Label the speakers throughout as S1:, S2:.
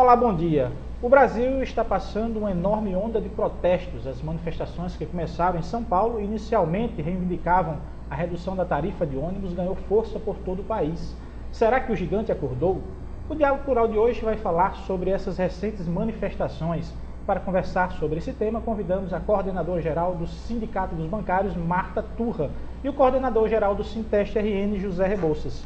S1: Olá, bom dia. O Brasil está passando uma enorme onda de protestos. As manifestações que começaram em São Paulo inicialmente reivindicavam a redução da tarifa de ônibus, ganhou força por todo o país. Será que o gigante acordou? O Diálogo Plural de hoje vai falar sobre essas recentes manifestações. Para conversar sobre esse tema, convidamos a coordenadora-geral do Sindicato dos Bancários, Marta Turra, e o coordenador-geral do Sinteste RN, José Rebouças.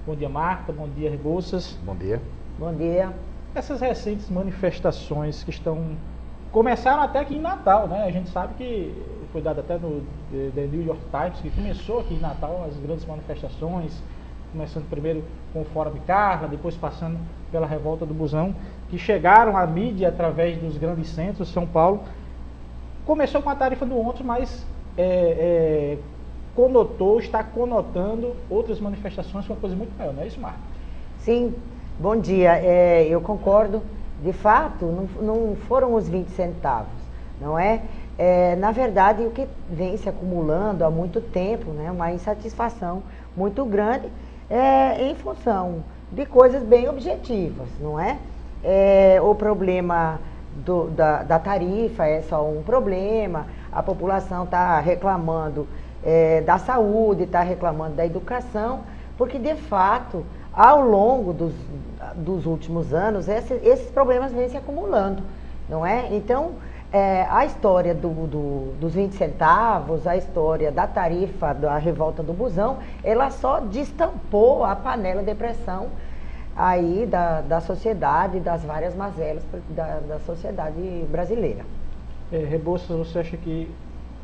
S1: Bom dia, Marta. Bom dia, Rebouças.
S2: Bom dia.
S3: Bom dia.
S1: Essas recentes manifestações que começaram até aqui em Natal, né? A gente sabe que foi dado até no The New York Times que começou aqui em Natal as grandes manifestações, começando primeiro com o Fórum de Carla, depois passando pela revolta do Busão, que chegaram à mídia através dos grandes centros, São Paulo. Começou com a tarifa do ônibus, mas está conotando outras manifestações com uma coisa muito maior, não é isso, Marta?
S3: Sim, bom dia. Eu concordo. De fato, não foram os 20 centavos, não é? Na verdade, o que vem se acumulando há muito tempo, né, uma insatisfação muito grande em função de coisas bem objetivas, não é? O problema da tarifa é só um problema, a população está reclamando da saúde, está reclamando da educação, porque de fato, ao longo dos últimos anos, esses problemas vêm se acumulando, não é? Então, a história dos 20 centavos, a história da tarifa da revolta do Busão, ela só destampou a panela de pressão aí da sociedade, das várias mazelas da sociedade brasileira.
S1: Rebouças, você acha que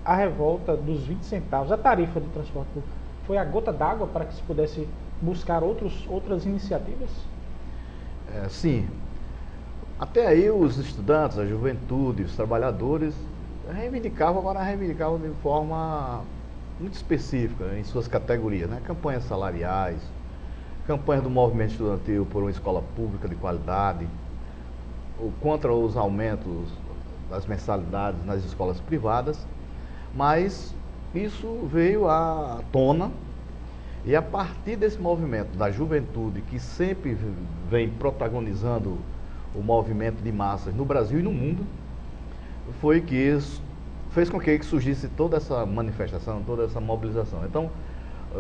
S1: a revolta dos 20 centavos, a tarifa de transporte público, foi a gota d'água para que se pudesse buscar outras iniciativas?
S2: Sim. Até aí os estudantes, a juventude, os trabalhadores reivindicavam de forma muito específica em suas categorias, né? Campanhas salariais, campanhas do movimento estudantil por uma escola pública de qualidade, ou contra os aumentos das mensalidades nas escolas privadas, mas isso veio à tona. E a partir desse movimento da juventude, que sempre vem protagonizando o movimento de massas no Brasil e no mundo, foi que isso fez com que surgisse toda essa manifestação, toda essa mobilização. Então,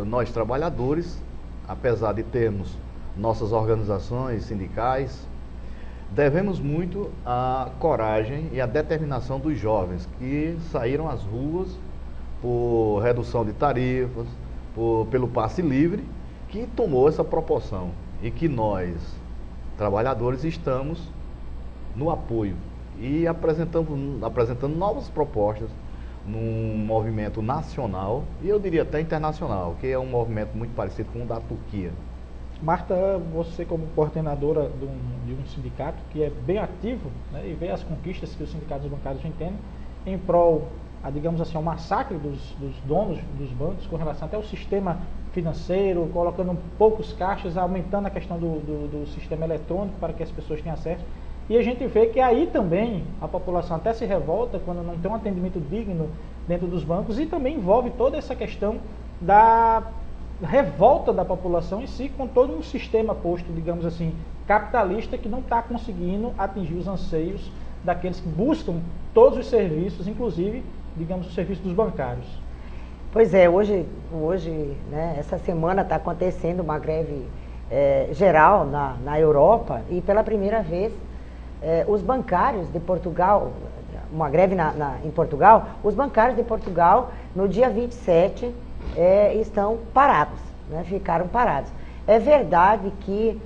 S2: nós trabalhadores, apesar de termos nossas organizações sindicais, devemos muito à coragem e à determinação dos jovens que saíram às ruas por redução de tarifas, pelo passe livre, que tomou essa proporção e que nós, trabalhadores, estamos no apoio e apresentando novas propostas num movimento nacional e eu diria até internacional, que é um movimento muito parecido com o da Turquia.
S1: Marta, você como coordenadora de um sindicato que é bem ativo, né, e vê as conquistas que os sindicatos bancários vêm tendo em prol, digamos assim, ao massacre dos donos dos bancos com relação até ao sistema financeiro, colocando poucos caixas, aumentando a questão do sistema eletrônico para que as pessoas tenham acesso. E a gente vê que aí também a população até se revolta quando não tem um atendimento digno dentro dos bancos e também envolve toda essa questão da revolta da população em si com todo um sistema posto, digamos assim, capitalista que não está conseguindo atingir os anseios daqueles que buscam todos os serviços, inclusive, digamos, o serviço dos bancários.
S3: Pois é, hoje né, essa semana está acontecendo uma greve geral na Europa e pela primeira vez os bancários de Portugal, uma greve em Portugal, os bancários de Portugal no dia 27 estão parados, né, ficaram parados. É verdade que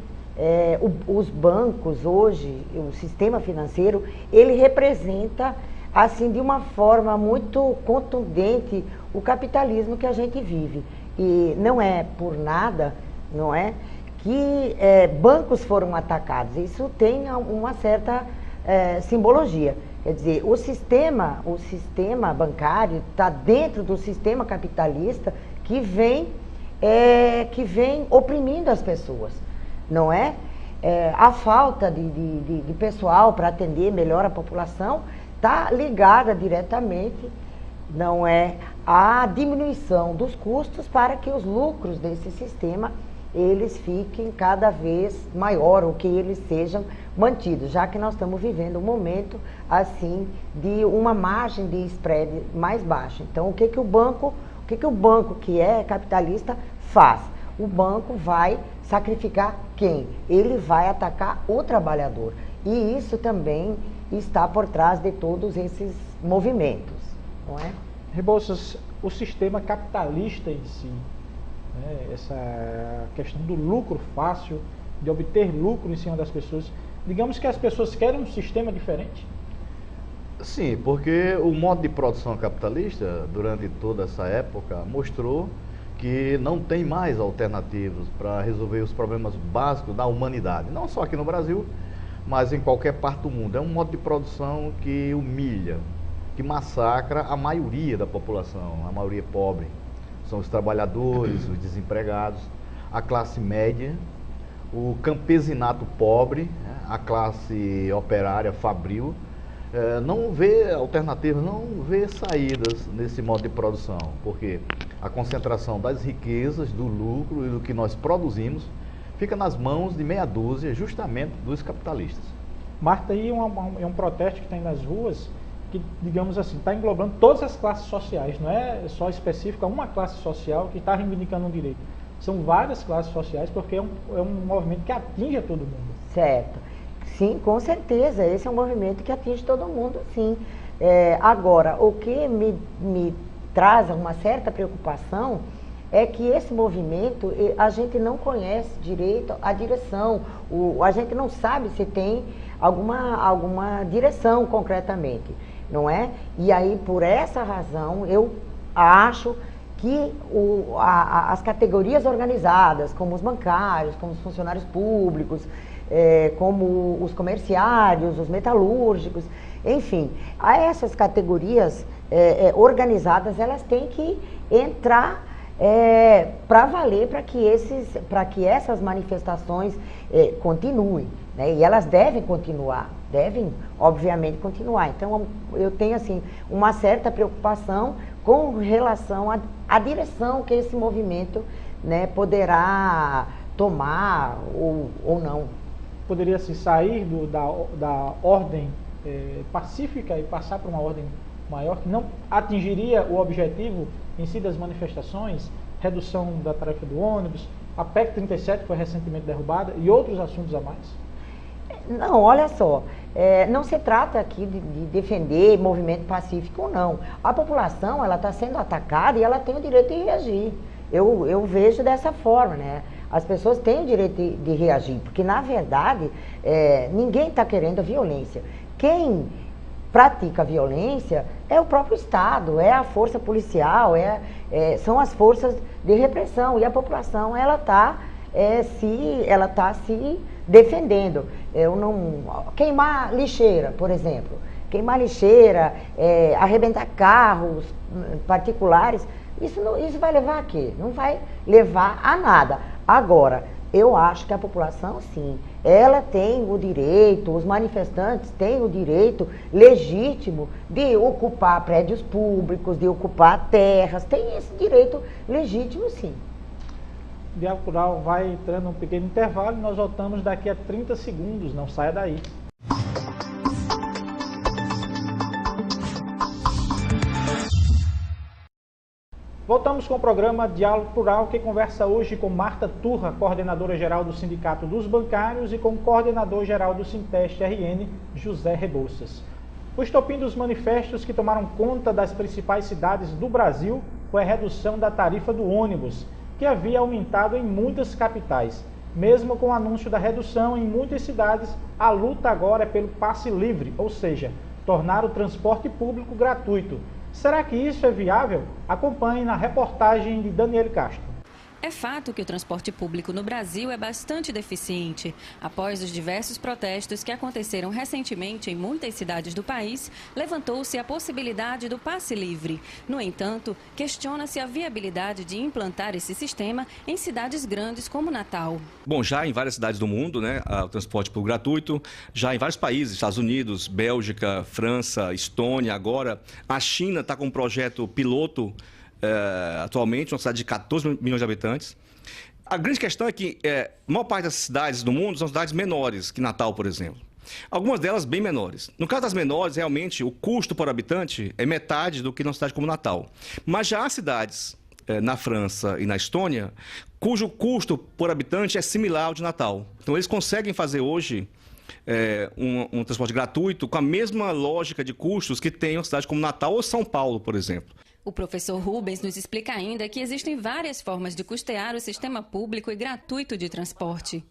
S3: os bancos hoje, o sistema financeiro, ele representa assim, de uma forma muito contundente, o capitalismo que a gente vive. E não é por nada, não é, que bancos foram atacados. Isso tem uma certa simbologia. Quer dizer, o sistema bancário está dentro do sistema capitalista que vem oprimindo as pessoas, não é? A falta de pessoal para atender melhor a população está ligada diretamente, não é, à diminuição dos custos para que os lucros desse sistema eles fiquem cada vez maior, ou que eles sejam mantidos, já que nós estamos vivendo um momento assim de uma margem de spread mais baixa. Então, o que o banco que é capitalista faz? O banco vai sacrificar quem? Ele vai atacar o trabalhador. E isso também está por trás de todos esses movimentos, não é?
S1: Rebouças, o sistema capitalista em si, né, essa questão do lucro fácil, de obter lucro em cima das pessoas, digamos que as pessoas querem um sistema diferente?
S2: Sim, porque o modo de produção capitalista, durante toda essa época, mostrou que não tem mais alternativas para resolver os problemas básicos da humanidade. Não só aqui no Brasil, mas em qualquer parte do mundo. É um modo de produção que humilha, que massacra a maioria da população, a maioria pobre. São os trabalhadores, os desempregados, a classe média, o campesinato pobre, a classe operária fabril. Não vê alternativas, não vê saídas nesse modo de produção, porque a concentração das riquezas, do lucro e do que nós produzimos fica nas mãos de meia dúzia, justamente dos capitalistas.
S1: Marta, aí é um protesto que tem nas ruas que, digamos assim, está englobando todas as classes sociais, não é só específico a uma classe social que está reivindicando um direito. São várias classes sociais, porque é um movimento que atinge a todo mundo.
S3: Certo. Sim, com certeza. Esse é um movimento que atinge todo mundo, sim. Agora, o que me traz uma certa preocupação é que esse movimento, a gente não conhece direito a direção, a gente não sabe se tem alguma direção concretamente, não é? E aí, por essa razão, eu acho que as categorias organizadas, como os bancários, como os funcionários públicos, como os comerciários, os metalúrgicos, enfim, essas categorias organizadas, elas têm que entrar para valer, para que essas manifestações continuem, né? E elas devem continuar, devem obviamente continuar. Então eu tenho assim uma certa preocupação com relação à direção que esse movimento, né, poderá tomar ou não.
S1: Poderia se sair da ordem pacífica e passar para uma ordem maior, que não atingiria o objetivo em si das manifestações, redução da tarifa do ônibus, a PEC 37 que foi recentemente derrubada e outros assuntos a mais?
S3: Não, olha só, não se trata aqui de defender movimento pacífico ou não. A população, ela está sendo atacada e ela tem o direito de reagir. Eu vejo dessa forma, né? As pessoas têm o direito de reagir, porque na verdade ninguém está querendo a violência. Quem pratica a violência é o próprio Estado, é a força policial, são as forças de repressão, e a população ela está se defendendo. Queimar lixeira, por exemplo, arrebentar carros particulares, isso vai levar a quê? Não vai levar a nada. Agora, eu acho que a população, sim, ela tem o direito, os manifestantes têm o direito legítimo de ocupar prédios públicos, de ocupar terras, tem esse direito legítimo, sim.
S1: Diálogo Cultural vai entrando um pequeno intervalo e nós voltamos daqui a 30 segundos, não saia daí. Voltamos com o programa Diálogo Plural, que conversa hoje com Marta Turra, coordenadora-geral do Sindicato dos Bancários, e com o coordenador-geral do Sinteste-RN, José Rebouças. O estopim dos manifestos que tomaram conta das principais cidades do Brasil foi a redução da tarifa do ônibus, que havia aumentado em muitas capitais. Mesmo com o anúncio da redução em muitas cidades, a luta agora é pelo passe livre, ou seja, tornar o transporte público gratuito. Será que isso é viável? Acompanhe na reportagem de Daniele Castro.
S4: É fato que o transporte público no Brasil é bastante deficiente. Após os diversos protestos que aconteceram recentemente em muitas cidades do país, levantou-se a possibilidade do passe livre. No entanto, questiona-se a viabilidade de implantar esse sistema em cidades grandes como Natal.
S5: Bom, já em várias cidades do mundo, né, o transporte público gratuito, já em vários países, Estados Unidos, Bélgica, França, Estônia, agora a China está com um projeto piloto atualmente, uma cidade de 14 milhões de habitantes. A grande questão é que a maior parte das cidades do mundo são cidades menores que Natal, por exemplo. Algumas delas bem menores. No caso das menores, realmente, o custo por habitante é metade do que numa cidade como Natal. Mas já há cidades na França e na Estônia, cujo custo por habitante é similar ao de Natal. Então, eles conseguem fazer hoje um transporte gratuito com a mesma lógica de custos que tem uma cidade como Natal ou São Paulo, por exemplo.
S4: O professor Rubens nos explica ainda que existem várias formas de custear o sistema público e gratuito de transporte.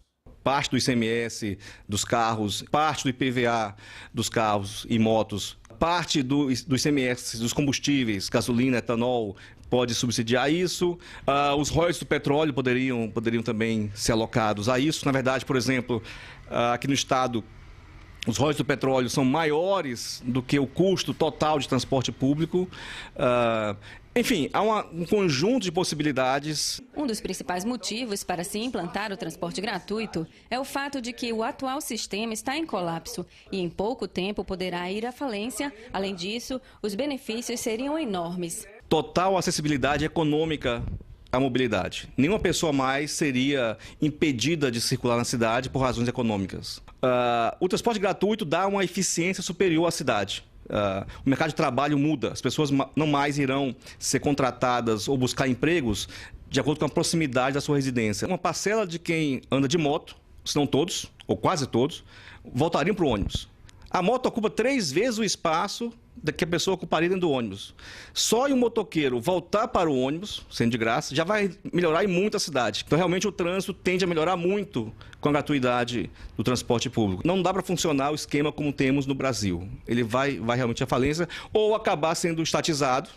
S5: Parte do ICMS dos carros, parte do IPVA dos carros e motos, parte do ICMS dos combustíveis, gasolina, etanol, pode subsidiar isso. Os royalties do petróleo poderiam também ser alocados a isso. Na verdade, por exemplo, aqui no estado, os royalties do petróleo são maiores do que o custo total de transporte público. Enfim, há um conjunto de possibilidades.
S4: Um dos principais motivos para se implantar o transporte gratuito é o fato de que o atual sistema está em colapso e em pouco tempo poderá ir à falência. Além disso, os benefícios seriam enormes.
S5: Total acessibilidade econômica à mobilidade. Nenhuma pessoa mais seria impedida de circular na cidade por razões econômicas. O transporte gratuito dá uma eficiência superior à cidade. O mercado de trabalho muda, as pessoas não mais irão ser contratadas ou buscar empregos de acordo com a proximidade da sua residência. Uma parcela de quem anda de moto, se não todos, ou quase todos, voltariam para o ônibus. A moto ocupa 3 vezes o espaço que a pessoa ocuparia dentro do ônibus. Só o motoqueiro voltar para o ônibus, sendo de graça, já vai melhorar em muito a cidade. Então, realmente, o trânsito tende a melhorar muito com a gratuidade do transporte público. Não dá para funcionar o esquema como temos no Brasil. Ele vai realmente à falência ou acabar sendo estatizado,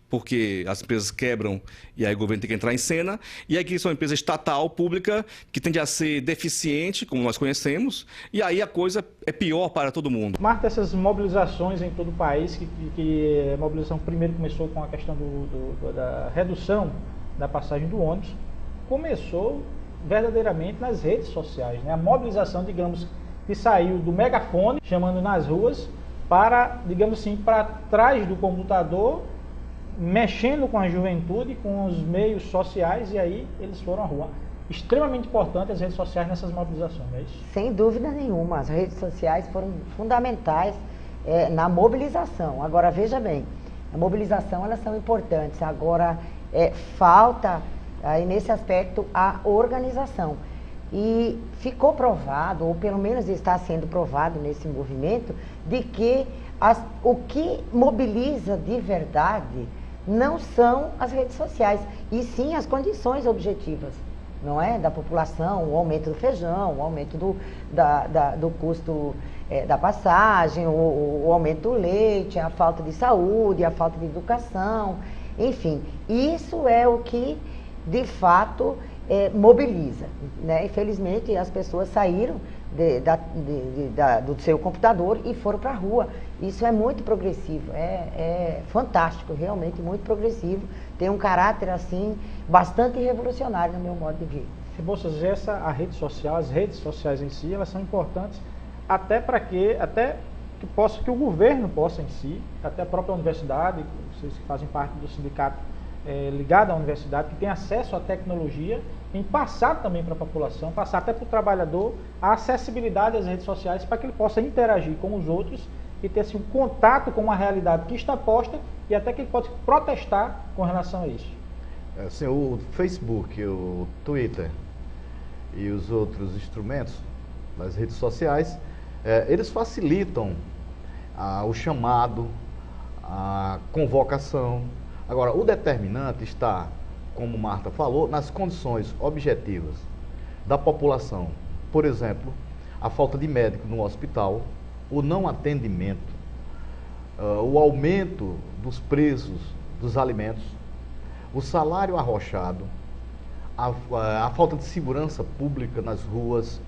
S5: porque as empresas quebram e aí o governo tem que entrar em cena. E aqui são empresa estatal, pública, que tende a ser deficiente, como nós conhecemos, e aí a coisa é pior para todo mundo.
S1: Marta, essas mobilizações em todo o país, que a mobilização primeiro começou com a questão da redução da passagem do ônibus, começou verdadeiramente nas redes sociais, né? A mobilização, digamos, que saiu do megafone, chamando nas ruas, para, digamos assim, para trás do computador, mexendo com a juventude, com os meios sociais, e aí eles foram à rua. Extremamente importante as redes sociais nessas mobilizações, não é isso?
S3: Sem dúvida nenhuma, as redes sociais foram fundamentais na mobilização. Agora, veja bem, a mobilização, elas são importantes, agora falta, aí nesse aspecto, a organização. E ficou provado, ou pelo menos está sendo provado nesse movimento, de que o que mobiliza de verdade não são as redes sociais, e sim as condições objetivas, não é? Da população, o aumento do feijão, o aumento do custo da passagem, o aumento do leite, a falta de saúde, a falta de educação, enfim, isso é o que de fato mobiliza, né? Infelizmente as pessoas saíram do seu computador e foram para a rua. Isso é muito progressivo, é fantástico, realmente muito progressivo, tem um caráter assim bastante revolucionário no meu modo de ver.
S1: Rebouças, as redes sociais em si, elas são importantes até que o governo possa em si, até a própria universidade, vocês que fazem parte do sindicato ligado à universidade, que tem acesso à tecnologia, em passar também para a população, passar até para o trabalhador a acessibilidade às redes sociais para que ele possa interagir com os outros e ter assim, um contato com uma realidade que está posta e até que ele possa protestar com relação a isso.
S2: Assim, o Facebook, o Twitter e os outros instrumentos das redes sociais, eles facilitam o chamado, a convocação. Agora, o determinante está, como Marta falou, nas condições objetivas da população. Por exemplo, a falta de médico no hospital, o não atendimento, o aumento dos preços dos alimentos, o salário arrochado, a falta de segurança pública nas ruas,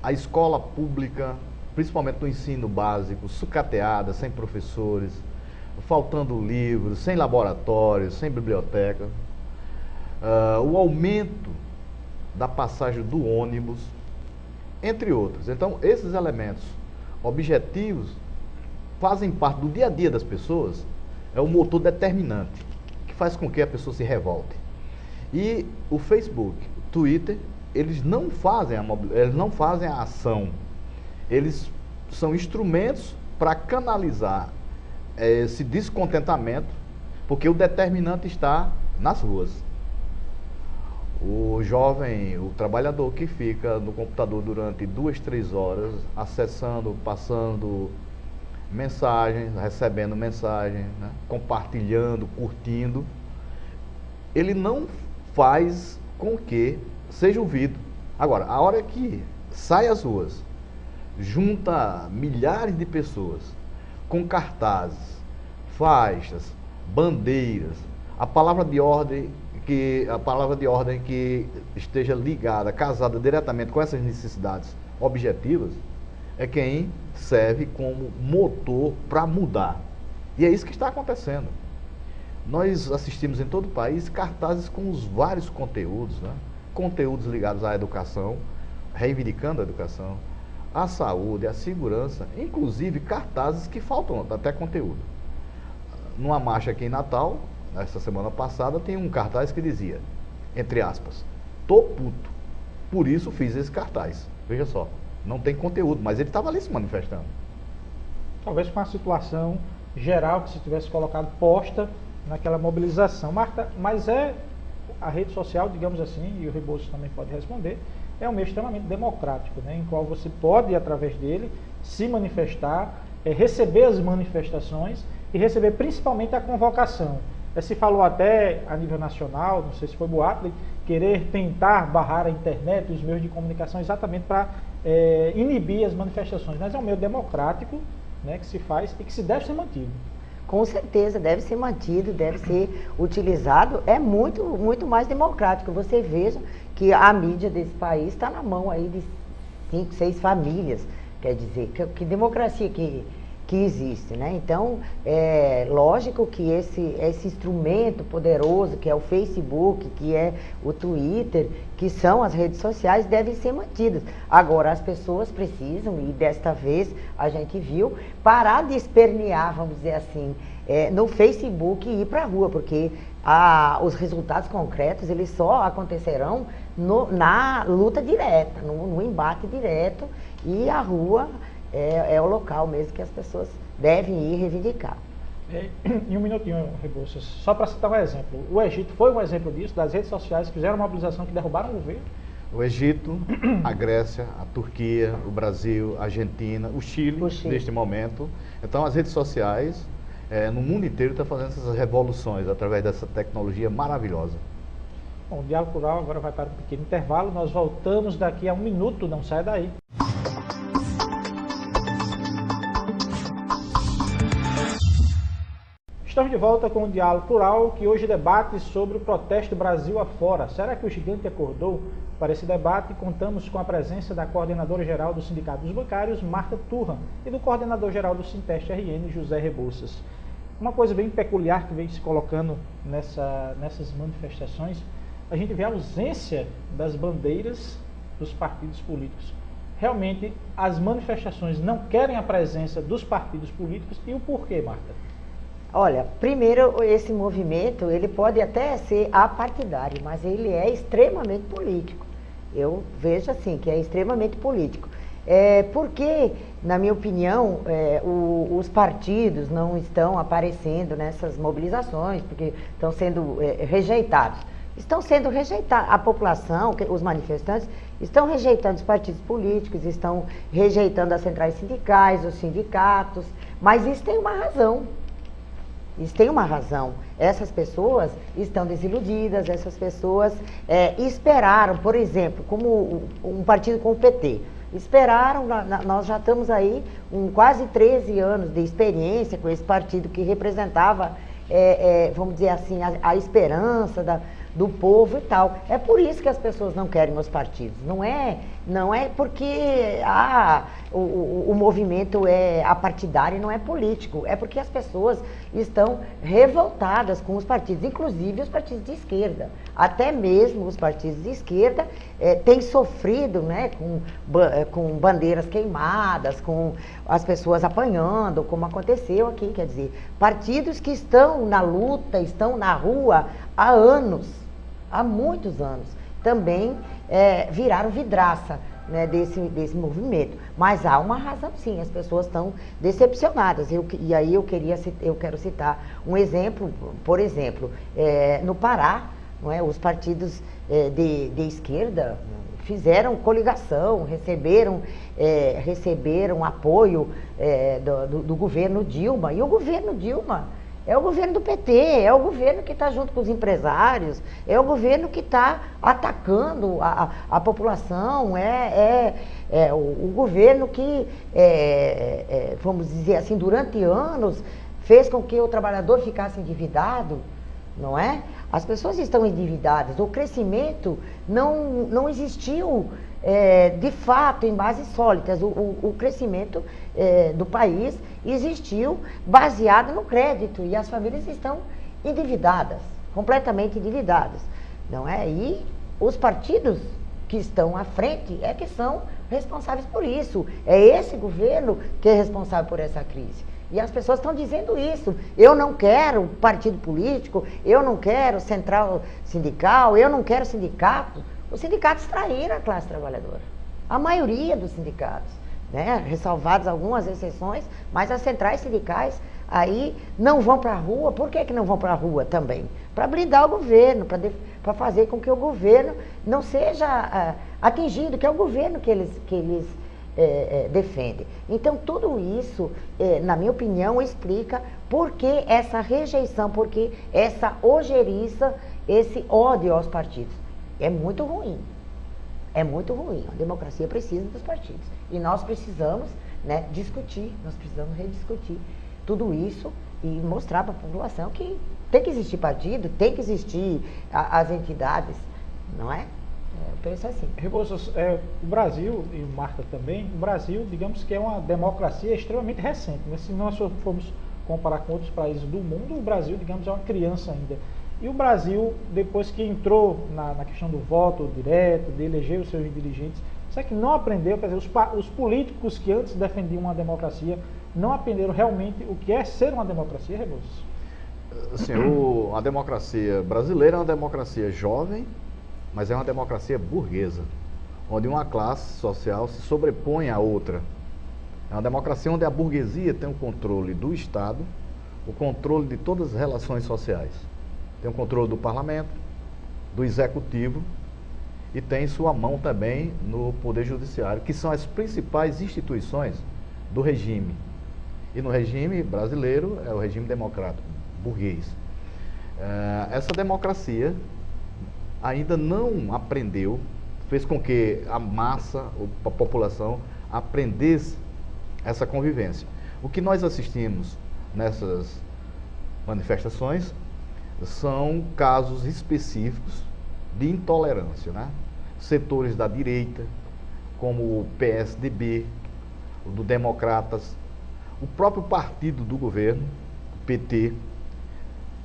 S2: a escola pública, principalmente no ensino básico, sucateada, sem professores, faltando livros, sem laboratórios, sem biblioteca, o aumento da passagem do ônibus, entre outros. Então, esses elementos objetivos fazem parte do dia a dia das pessoas, é o motor determinante, que faz com que a pessoa se revolte. E o Facebook, o Twitter, eles não fazem a ação, eles são instrumentos para canalizar esse descontentamento, porque o determinante está nas ruas. O jovem, o trabalhador que fica no computador durante 2, 3 horas, acessando, passando mensagens, recebendo mensagens, né, compartilhando, curtindo, ele não faz com que seja ouvido. Agora, a hora que sai às ruas, junta milhares de pessoas com cartazes, faixas, bandeiras, a palavra de ordem que esteja ligada, casada diretamente com essas necessidades objetivas, é quem serve como motor para mudar. E é isso que está acontecendo. Nós assistimos em todo o país cartazes com os vários conteúdos, né? Conteúdos ligados à educação, reivindicando a educação, à saúde, à segurança, inclusive cartazes que faltam até conteúdo. Numa marcha aqui em Natal, essa semana passada, tem um cartaz que dizia, entre aspas, "Tô puto, por isso fiz esse cartaz". Veja só, não tem conteúdo, mas ele estava ali se manifestando.
S1: Talvez com a situação geral que se tivesse colocado posta naquela mobilização. Marta, mas a rede social, digamos assim, e o Rebouças também pode responder, é um meio extremamente democrático, né, em qual você pode, através dele, se manifestar, receber as manifestações e receber principalmente a convocação. Se falou até a nível nacional, não sei se foi boato, de querer tentar barrar a internet e os meios de comunicação exatamente para inibir as manifestações. Mas é um meio democrático, né, que se faz e que se deve ser mantido.
S3: Com certeza, deve ser mantido, deve ser utilizado, é muito, muito mais democrático. Você veja que a mídia desse país está na mão aí de 5, 6 famílias, quer dizer, que democracia que existe, né? Então, é lógico que esse instrumento poderoso, que é o Facebook, que é o Twitter, que são as redes sociais, devem ser mantidas. Agora, as pessoas precisam, e desta vez a gente viu, parar de espernear, vamos dizer assim, no Facebook e ir para a rua, porque os resultados concretos, eles só acontecerão na luta direta, no embate direto, e a rua é o local mesmo que as pessoas devem ir reivindicar.
S1: Em um minutinho, Rebouças, só para citar um exemplo. O Egito foi um exemplo disso, das redes sociais que fizeram uma mobilização que derrubaram o governo.
S2: O Egito, a Grécia, a Turquia, o Brasil, a Argentina, o Chile, neste momento. Então, as redes sociais, no mundo inteiro, estão fazendo essas revoluções através dessa tecnologia maravilhosa.
S1: Bom, o Diálogo Plural agora vai para um pequeno intervalo. Nós voltamos daqui a 1 minuto, não sai daí. Estamos de volta com o Diálogo Plural, que hoje debate sobre o protesto Brasil afora. Será que o gigante acordou? Para esse debate, contamos com a presença da coordenadora-geral do Sindicato dos Bancários, Marta Turra, e do coordenador-geral do Sinteste RN, José Rebouças. Uma coisa bem peculiar que vem se colocando nessas manifestações, a gente vê a ausência das bandeiras dos partidos políticos. Realmente, as manifestações não querem a presença dos partidos políticos, e o porquê, Marta?
S3: Olha, primeiro, esse movimento, ele pode até ser apartidário, mas ele é extremamente político. Eu vejo assim, que é extremamente político. Porque, na minha opinião, os partidos não estão aparecendo nessas mobilizações, porque estão sendo rejeitados. Estão sendo rejeitados, a população, os manifestantes, estão rejeitando os partidos políticos, estão rejeitando as centrais sindicais, os sindicatos, mas isso tem uma razão. Isso tem uma razão. Essas pessoas estão desiludidas, essas pessoas esperaram, por exemplo, como um partido como o PT. Esperaram, nós já estamos aí quase 13 anos de experiência com esse partido que representava, vamos dizer assim, a esperança do povo e tal. É por isso que as pessoas não querem os partidos. Não é porque o movimento é apartidário e não é político. É porque as pessoas estão revoltadas com os partidos, inclusive os partidos de esquerda. Até mesmo os partidos de esquerda têm sofrido, né, com bandeiras queimadas, com as pessoas apanhando, como aconteceu aqui. Quer dizer, partidos que estão na luta, estão na rua há muitos anos, também viraram vidraça. né, desse movimento. Mas há uma razão, sim, as pessoas estão decepcionadas. E aí eu quero citar um exemplo, por exemplo, no Pará, não é, os partidos de esquerda fizeram coligação, receberam apoio do governo Dilma. E o governo Dilma é o governo do PT, é o governo que está junto com os empresários, é o governo que está atacando a população, o governo que, vamos dizer assim, durante anos fez com que o trabalhador ficasse endividado, não é? As pessoas estão endividadas, o crescimento não existiu de fato em bases sólidas. O crescimento do país existiu baseado no crédito e as famílias estão endividadas, completamente endividadas, não é? E os partidos que estão à frente que são responsáveis por isso. É esse governo que é responsável por essa crise. E as pessoas estão dizendo isso. Eu não quero partido político, eu não quero central sindical, eu não quero sindicato. Os sindicatos traíram a classe trabalhadora. A maioria dos sindicatos, né? Ressalvadas algumas exceções, mas as centrais sindicais aí não vão para a rua. Por que não vão para a rua também? Para blindar o governo, para fazer com que o governo não seja atingido, que é o governo que eles defende. Então, tudo isso, na minha opinião, explica por que essa rejeição, por que essa ojeriça, esse ódio aos partidos. É muito ruim. É muito ruim. A democracia precisa dos partidos. E nós precisamos, né, discutir, nós precisamos rediscutir tudo isso e mostrar para a população que tem que existir partido, tem que existir as entidades, não é? Eu penso assim.
S1: Rebouças, o Brasil, e Marta também, o Brasil, digamos que é uma democracia extremamente recente, né? Se nós formos comparar com outros países do mundo, o Brasil, digamos, é uma criança ainda. E o Brasil, depois que entrou na questão do voto direto, de eleger os seus dirigentes, será que não aprendeu? Quer dizer, os políticos que antes defendiam uma democracia não aprenderam realmente o que é ser uma democracia, Rebouças?
S2: Assim, a democracia brasileira é uma democracia jovem, mas é uma democracia burguesa, onde uma classe social se sobrepõe à outra. É uma democracia onde a burguesia tem o controle do Estado, o controle de todas as relações sociais. Tem o controle do parlamento, do executivo e tem sua mão também no poder judiciário, que são as principais instituições do regime. E no regime brasileiro é o regime democrático, burguês. Essa democracia ainda não aprendeu, fez com que a massa, a população, aprendesse essa convivência. O que nós assistimos nessas manifestações são casos específicos de intolerância, né? Setores da direita, como o PSDB, o do Democratas, o próprio partido do governo, o PT,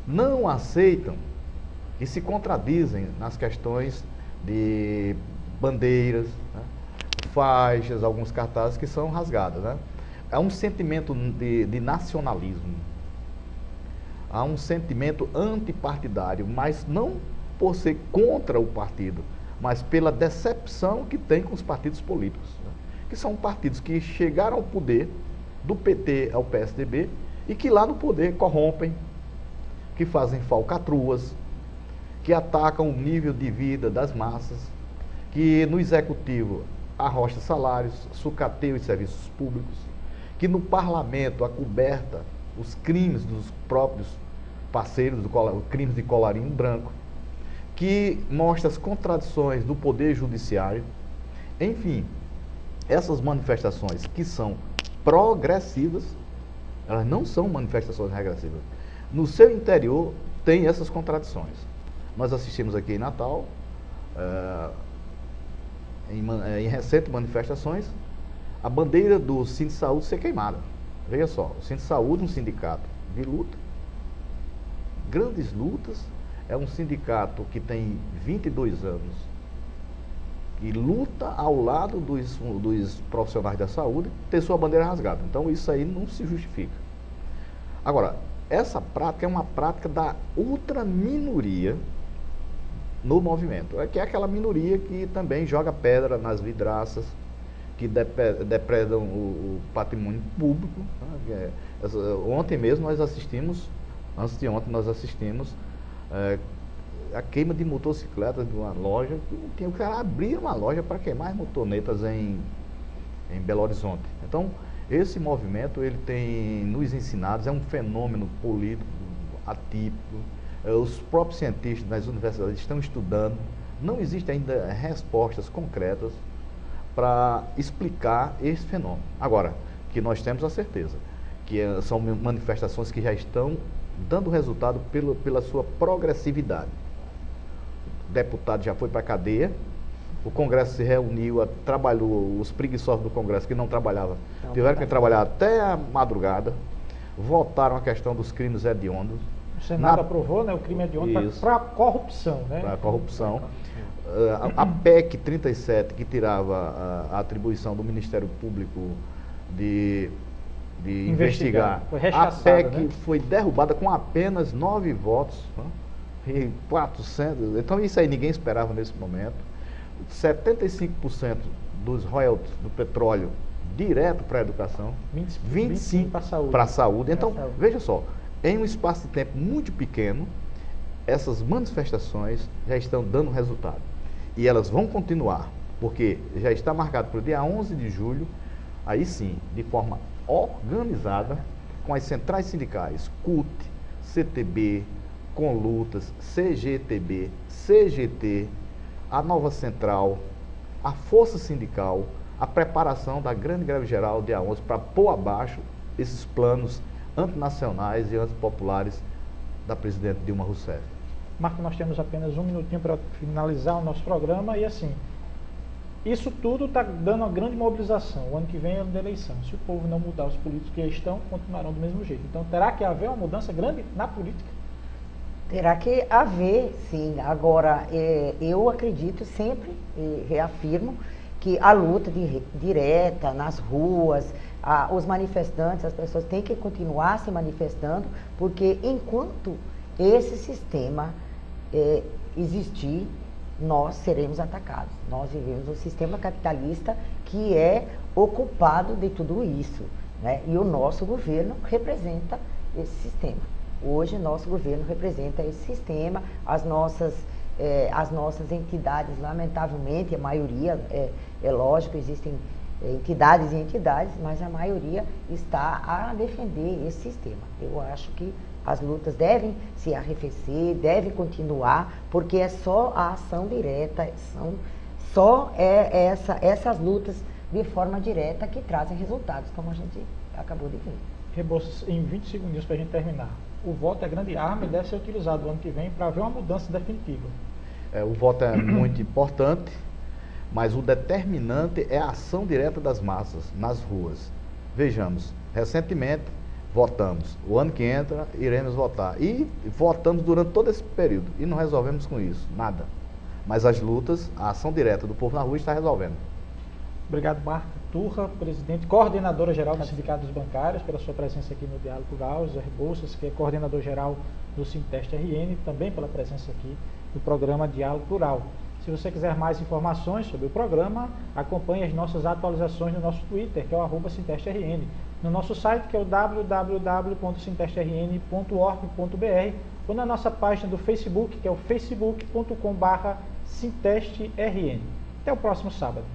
S2: não aceitam e se contradizem nas questões de bandeiras, né? Faixas, alguns cartazes que são rasgados, né? Há um sentimento de nacionalismo, há um sentimento antipartidário, mas não por ser contra o partido, mas pela decepção que tem com os partidos políticos, né? Que são partidos que chegaram ao poder, do PT ao PSDB, e que lá no poder corrompem, que fazem falcatruas, que atacam o nível de vida das massas, que no executivo arrocha salários, sucateia os serviços públicos, que no parlamento acoberta os crimes dos próprios parceiros, crimes de colarinho branco, que mostra as contradições do poder judiciário. Enfim, essas manifestações que são progressivas, elas não são manifestações regressivas. No seu interior tem essas contradições. Nós assistimos aqui em Natal, em recentes manifestações, a bandeira do Sindicato de Saúde ser queimada. Veja só, o Sindicato de Saúde, um sindicato de luta, grandes lutas, é um sindicato que tem 22 anos e luta ao lado dos profissionais da saúde, ter sua bandeira rasgada. Então isso aí não se justifica. Agora, essa prática é uma prática da ultraminoria no movimento. Que é aquela minoria que também joga pedra nas vidraças, que depredam o patrimônio público. Tá? Ontem mesmo nós assistimos, antes de ontem nós assistimos a queima de motocicletas de uma loja, que o cara abria uma loja para queimar motonetas em Belo Horizonte. Então, esse movimento, ele tem nos ensinados, é um fenômeno político atípico. Os próprios cientistas das universidades estão estudando, não existem ainda respostas concretas para explicar esse fenômeno. Agora, que nós temos a certeza, que são manifestações que já estão dando resultado pela sua progressividade. O deputado já foi para a cadeia, o Congresso se reuniu, trabalhou, os preguiçosos do Congresso que não trabalhavam, tiveram que trabalhar até a madrugada, votaram a questão dos crimes hediondos.
S1: O Senado aprovou, né, o crime hediondo para corrupção, né?
S2: Para corrupção. A PEC 37, que tirava a atribuição do Ministério Público de investigar.
S1: Foi
S2: a PEC,
S1: né?
S2: Foi derrubada com apenas 9 votos, né? E 400. Então isso aí ninguém esperava nesse momento. 75% dos royalties do petróleo direto para a educação, 25% para a saúde. Então, veja só, em um espaço de tempo muito pequeno, essas manifestações já estão dando resultado. E elas vão continuar, porque já está marcado para o dia 11 de julho, aí sim, de forma organizada, com as centrais sindicais, CUT, CTB, Conlutas, CGTB, CGT, a nova central, a força sindical, a preparação da grande greve geral dia 11 para pôr abaixo esses planos antinacionais e antipopulares da presidente Dilma Rousseff.
S1: Marco, nós temos apenas um minutinho para finalizar o nosso programa e assim, isso tudo está dando uma grande mobilização. O ano que vem é ano de eleição. Se o povo não mudar, os políticos que estão continuarão do mesmo jeito. Então terá que haver uma mudança grande na política?
S3: Terá que haver, sim. Agora, eu acredito sempre, reafirmo, que a luta direta nas ruas, os manifestantes, as pessoas têm que continuar se manifestando, porque enquanto esse sistema existir, nós seremos atacados. Nós vivemos um sistema capitalista que é ocupado de tudo isso, né? E o nosso governo representa esse sistema. Hoje, nosso governo representa esse sistema, as nossas entidades, lamentavelmente, a maioria, é lógico, existem entidades e entidades, mas a maioria está a defender esse sistema. Eu acho que as lutas devem se arrefecer, devem continuar, porque é só a ação direta, essas lutas de forma direta que trazem resultados, como a gente acabou de ver.
S1: Rebouças, em 20 segundos para a gente terminar. O voto é grande arma e deve ser utilizado no ano que vem para haver uma mudança definitiva.
S2: O voto é muito importante, mas o determinante é a ação direta das massas nas ruas. Vejamos, recentemente votamos, o ano que entra iremos votar e votamos durante todo esse período e não resolvemos com isso, nada. Mas as lutas, a ação direta do povo na rua está resolvendo.
S1: Obrigado, Marco Turra, presidente, coordenadora geral do Sindicato dos Bancários, pela sua presença aqui no Diálogo Rural, José Rebouças, que é coordenador geral do Sinteste RN, também pela presença aqui no programa Diálogo Rural. Se você quiser mais informações sobre o programa, acompanhe as nossas atualizações no nosso Twitter, que é o @SintesteRN, no nosso site, que é o www.sintesterrn.org.br, ou na nossa página do Facebook, que é o facebook.com/SintesteRN. Até o próximo sábado.